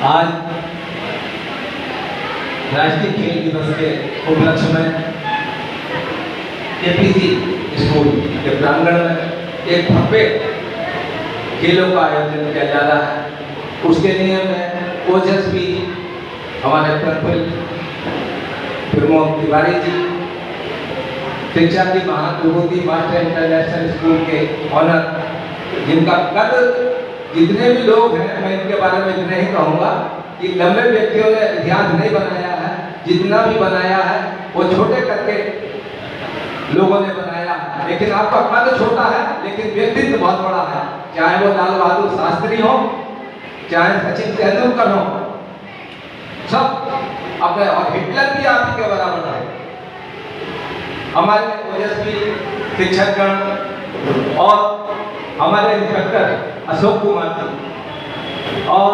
आज राष्ट्रीय खेल दिवस के उपलक्ष्य में केपीसी स्कूल के प्रांगण में एक भव्य खेलों का आयोजन किया जा रहा है। उसके लिए मैं ओजस्वी हमारे प्रमोद तिवारी जी, शिक्षा की महाविभूति मास्टर इंटरनेशनल स्कूल के ऑनर, जिनका कद जितने भी लोग हैं मैं इनके बारे में इतने ही कहूँगा कि लंबे व्यक्तियों ने इतिहास नहीं बनाया है, जितना भी बनाया है वो छोटे करके लोगों ने बनाया है। लेकिन आपका कद छोटा है लेकिन व्यक्तित्व बहुत बड़ा है, चाहे वो लाल बहादुर शास्त्री हो, चाहे सचिन तेंदुलकर हो, सब अपने, और हिटलर भी आप ही के बराबर है। हमारे ओजस्वी शिक्षकगण और हमारे इंस्पेक्टर अशोक कुमार जी, और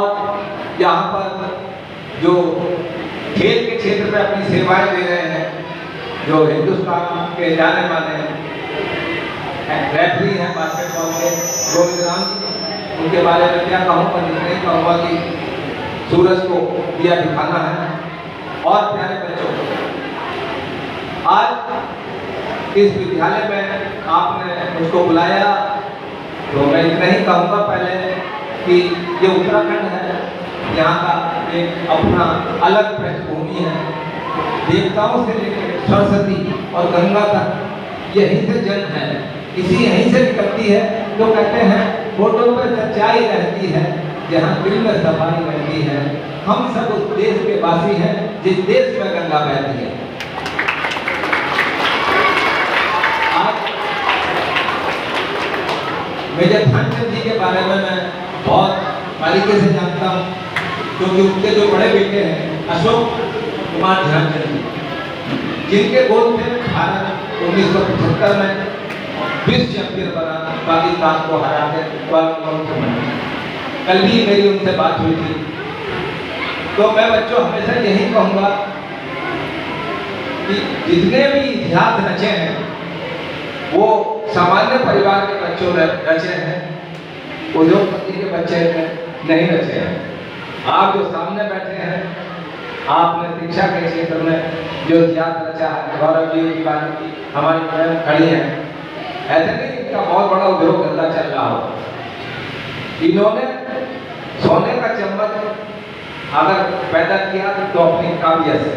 यहाँ पर जो खेल के क्षेत्र में अपनी सेवाएं दे रहे हैं, जो हिंदुस्तान के जाने माने रेफरी हैं बास्केटबॉल के गोविंद राम जी, उनके बारे में क्या कहूँ, पर इतना ही कहूँगा कि सूरज को दिया दिखाना है। और प्यारे बच्चों, आज इस विद्यालय में आपने मुझको बुलाया तो मैं इतना ही कहूँगा पहले कि ये उत्तराखंड है, यहाँ का एक अपना अलग पृष्ठभूमि है। देवताओं से लेकर सरस्वती और गंगा तक यहीं से जन्म है, इसी यहीं से निकलती है। तो कहते हैं फोटो पर सच्चाई रहती है, जहाँ दिल में सफाई रहती है। हम सब उस देश के वासी हैं जिस देश में गंगा बहती है। मेजर ध्यानचंद जी के बारे में मैं बहुत बारीकी से जानता हूँ, क्योंकि उनके जो बड़े बेटे हैं अशोक कुमार ध्यानचंद जी, जिनके गोद में भारत 1975 में विश्व चैंपियन बना, पाकिस्तान को हरा के कल भी मेरी उनसे बात हुई थी। तो मैं बच्चों हमेशा यही कहूँगा कि जितने भी इतिहास रचे हैं वो सामान्य परिवार के बच्चों ने रचे हैं, उद्योगपति के बच्चे नहीं रचे हैं। आप जो सामने बैठे हैं, आपने शिक्षा के क्षेत्र में जो इतिहास रचा है, गौरव जी की बात की, हमारी बहन खड़ी हैं, ऐसे नहीं इनका बहुत बड़ा उद्योग धंधा चल रहा हो। इन्होंने सोने का चम्मच अगर पैदा किया तो अपनी काबिलियत से,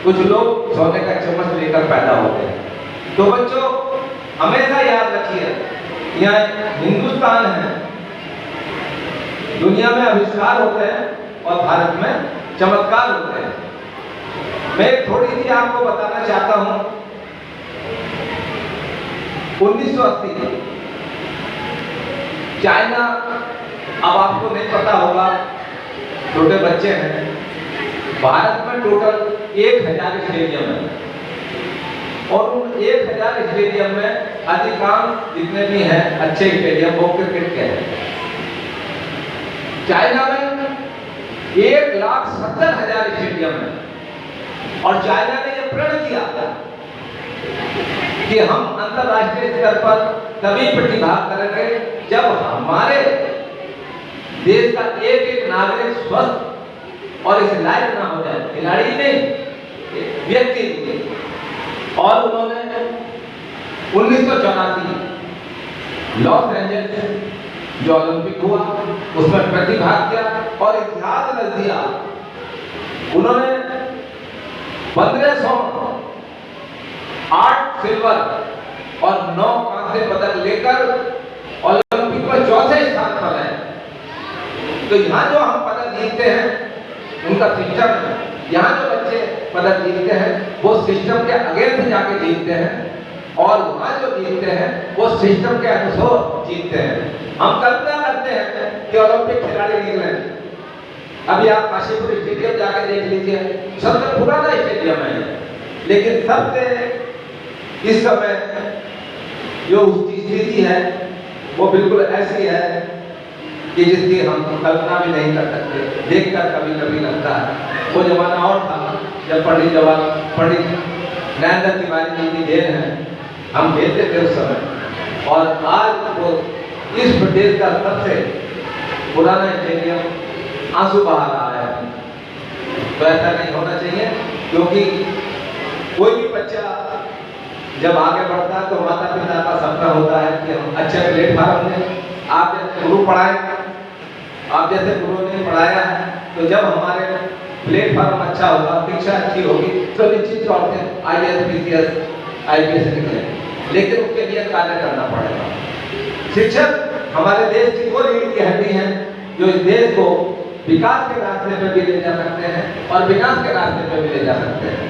कुछ लोग सोने का चम्मच लेकर पैदा होते हैं। तो बच्चों हमेशा याद रखिए, यहाँ हिंदुस्तान है, दुनिया में आविष्कार होते हैं और भारत में चमत्कार होते हैं। मैं थोड़ी सी आपको बताना चाहता हूं, 1980 चाइना, अब आपको नहीं पता होगा, छोटे बच्चे हैं, भारत में टोटल 1000 स्टेडियम है और उन 1000 स्टेडियम में अधिकांश जितने भी हैं अच्छे स्टेडियम वो क्रिकेट के हैं। चाइना में 1,70,000 स्टेडियम है और चाइना ने यह प्रण किया कि हम अंतरराष्ट्रीय स्तर पर तभी प्रतिभाग करेंगे जब हमारे देश का एक एक नागरिक स्वस्थ और इस लायक ना हो जाए, खिलाड़ी नहीं व्यक्ति। और उन्होंने 1984 लॉस एंजल्स जो ओलंपिक हुआ उसमें प्रतिभाग किया और इतिहास रच दिया। उन्होंने 1500 8 सिल्वर और 9 कांस्य पदक लेकर ओलंपिक में चौथे स्थान पर है। तो यहाँ जो हम पदक जीतते हैं उनका सिस्टम है, यहाँ जो बच्चे पदक जीतते हैं वो सिस्टम के अगेंस्ट जाके जीतते हैं और वहाँ जो जीतते हैं वो सिस्टम के अनुसार जीतते हैं। हम कल्पना करते हैं कि ओलंपिक खिलाड़ी निकले, अभी आप काशीपुर स्टेडियम जाकर देख लीजिए, सबसे पुराना स्टेडियम है, लेकिन सबसे इस समय जो उसकी स्थिति है वो बिल्कुल ऐसी है कि जिसकी हम कल्पना भी नहीं कर सकते। देखकर कभी कभी लगता है वो जमाना और था जब पंडित नरेंद्र तिवारी जी की देन है, हम खेलते थे उस समय। और आज वो इस प्रदेश का सबसे पुराना स्टेडियम आंसू बहा रहा है। तो ऐसा नहीं होना चाहिए, क्योंकि कोई भी बच्चा जब आगे बढ़ता है तो माता पिता का सपना होता है कि हम अच्छे प्लेटफॉर्म में, आप जैसे गुरु पढ़ाए, आप जैसे गुरु ने पढ़ाया है, तो जब हमारे प्लेटफॉर्म अच्छा होगा, शिक्षा अच्छी होगी, तो निश्चित तौर से IAS PCS IPS निकले। लेकिन उसके लिए कार्य करना पड़ेगा। शिक्षक हमारे देश की वो रीढ़ की हड्डी है जो इस देश को विकास के रास्ते पे भी ले जा सकते हैं और विनाश के रास्ते पे भी ले जा सकते हैं।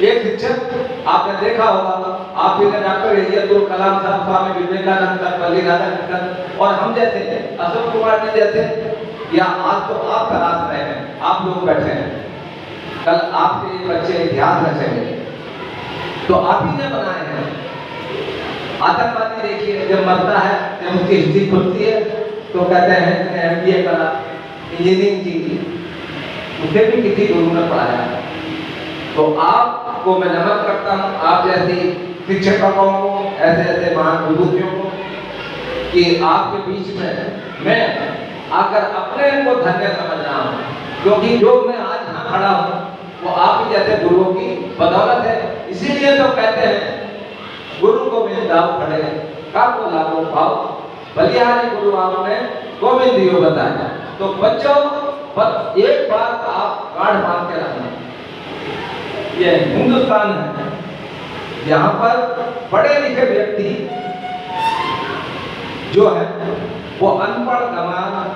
एक शिक्षक आपने देखा होगा, आप भी डॉक्टर APJ कलाम साहब, स्वामी विवेकानंद, वल्ली राधाकृष्णन और हम जैसे अशोक कुमार जी जैसे, या आज तो आप तलाश रहे हैं, आप लोग बैठे हैं, कल आपके बच्चे इतिहास रचेंगे, तो आप ही ने बनाए हैं। आतंकवादी देखिए जब मरता है, जब उसकी हिस्ट्री खुलती है तो कहते हैं MBA करा, इंजीनियरिंग की, उसे भी किसी गुरु ने पढ़ाया। तो आपको मैं नमन करता हूँ, आप जैसी शिक्षकों को, ऐसे ऐसे महान विभूतियों को, कि आपके बीच में मैं आकर अपने को धन्य समझ रहा हूँ, क्योंकि जो मैं आज यहाँ खड़ा हूँ वो आप ही जैसे गुरुओं की बदौलत है। इसीलिए तो कहते हैं गुरु गोविंद दाव खड़े का को लागो भाव, बलिहारी गुरु आपने गोविंद दियो बताया। तो बच्चों बस एक बात आप गाढ़ बांध के रखना, ये हिंदुस्तान है, यहाँ पर पढ़े लिखे व्यक्ति जो है वो अनपढ़ गंवार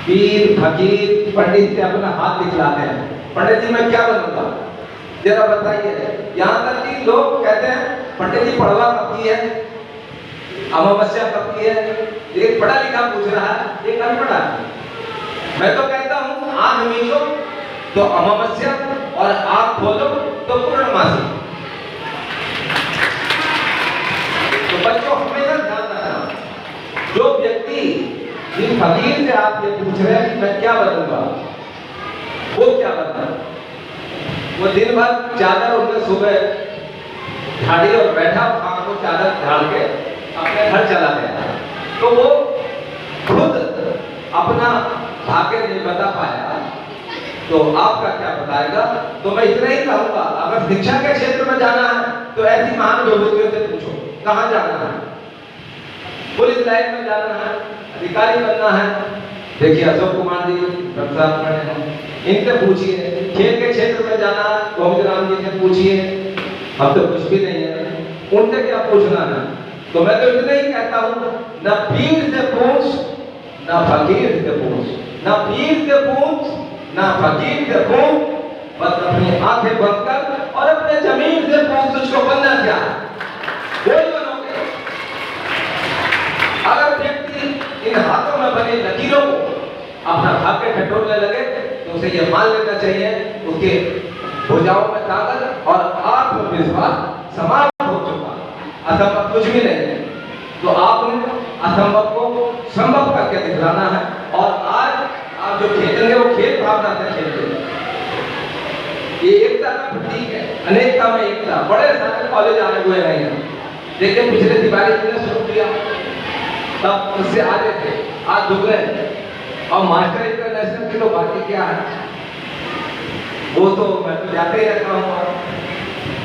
पीर फकीर पंडित से अपना हाथ दिखलाते हैं, पंडित जी मैं क्या बनूंगा जरा बताइए। यहाँ तक कि लोग कहते हैं पंडित जी पढ़वा कब की है, अमावस्या कब की है। एक पढ़ा लिखा पूछ रहा है, एक अनपढ़ा। मैं तो कहता हूँ आंख मीचो तो अमावस्या और आंख खोलो तो पूर्णमासी। तो बच्चों हमेशा ध्यान रखना, जो व्यक्ति जिन फकीर से आप ये पूछ रहे हैं कि मैं क्या बनूंगा, वो क्या बनना, वो दिन भर चादर उनके सुबह झाड़ी और बैठा, शाम को चादर झाड़ के अपने घर चला गया, तो वो खुद अपना भाग्य नहीं बता पाया, तो आपका क्या बताएगा। तो मैं इतना ही कहूंगा, अगर शिक्षा के क्षेत्र में जाना है तो ऐसी महान विभूतियों से पूछो कहाँ जाना है, पुलिस लाइन में जाना है, अधिकारी बनना है, देखिए अशोक कुमार जी साहब खड़े हैं, इनसे पूछिए। खेल के क्षेत्र में जाना है गोविंद राम जी से पूछिए, अब तो कुछ भी नहीं है, उनसे क्या पूछना है। तो मैं तो इतना ही कहता हूँ, न पीर से पूछ न फकीर से पूछ, न पीर से पूछ न फकीर से पूछ, बस अपनी आंखें बंद कर और अपने जमीन से पूछ तुझको बनना क्या, वही बनोगे। अगर व्यक्ति इन हाथों में बने लकीरों को अपना भाग्य टटोलने लगे तो उसे यह मान लेना चाहिए उसके भुजाओं में ताकत और आत्मविश्वास समाप्त हो चुका, असंभव कुछ भी नहीं है। तो आपने असंभव को संभव करके दिखलाना है, और आज आप जो खेलेंगे वो खेल भावना से खेलेंगे। ये एकता का प्रतीक है, अनेकता में एकता। बड़े सारे कॉलेज आए हुए हैं, देखिए पिछले दिवाली ने शुरू किया तब उससे आगे थे, आज दुगने हैं, और मास्टर इंटरनेशनल की तो बाकी क्या है, वो तो मैं तो जाते ही रहता हूँ।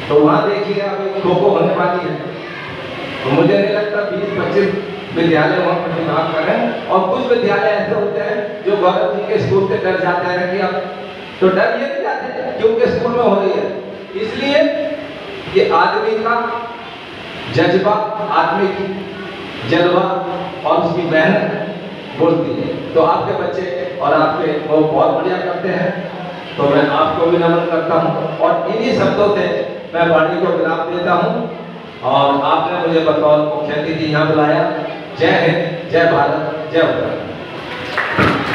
तो वहाँ देखिए अभी खो-खो होने वाली है, तो मुझे नहीं लगता 20-25 विद्यालय वहाँ प्रतिभाग करें, और कुछ विद्यालय ऐसे होते हैं जो गौरव जी के स्कूल से डर जाते हैं कि अब तो डर ये नहीं जाते क्योंकि स्कूल में हो रही है, इसलिए कि आदमी का जज्बा, आदमी की जज्बा और उसकी मेहनत बोलती है। तो आपके बच्चे और आपके वो बहुत बढ़िया करते हैं, तो मैं आपको भी नमन करता हूँ, और इन्हीं शब्दों से मैं वाणी को विराम देता हूँ। और आपने मुझे बतौर मुख्य अतिथि यहाँ बुलाया। जय हिंद, जय भारत, जय उत्तराखंड।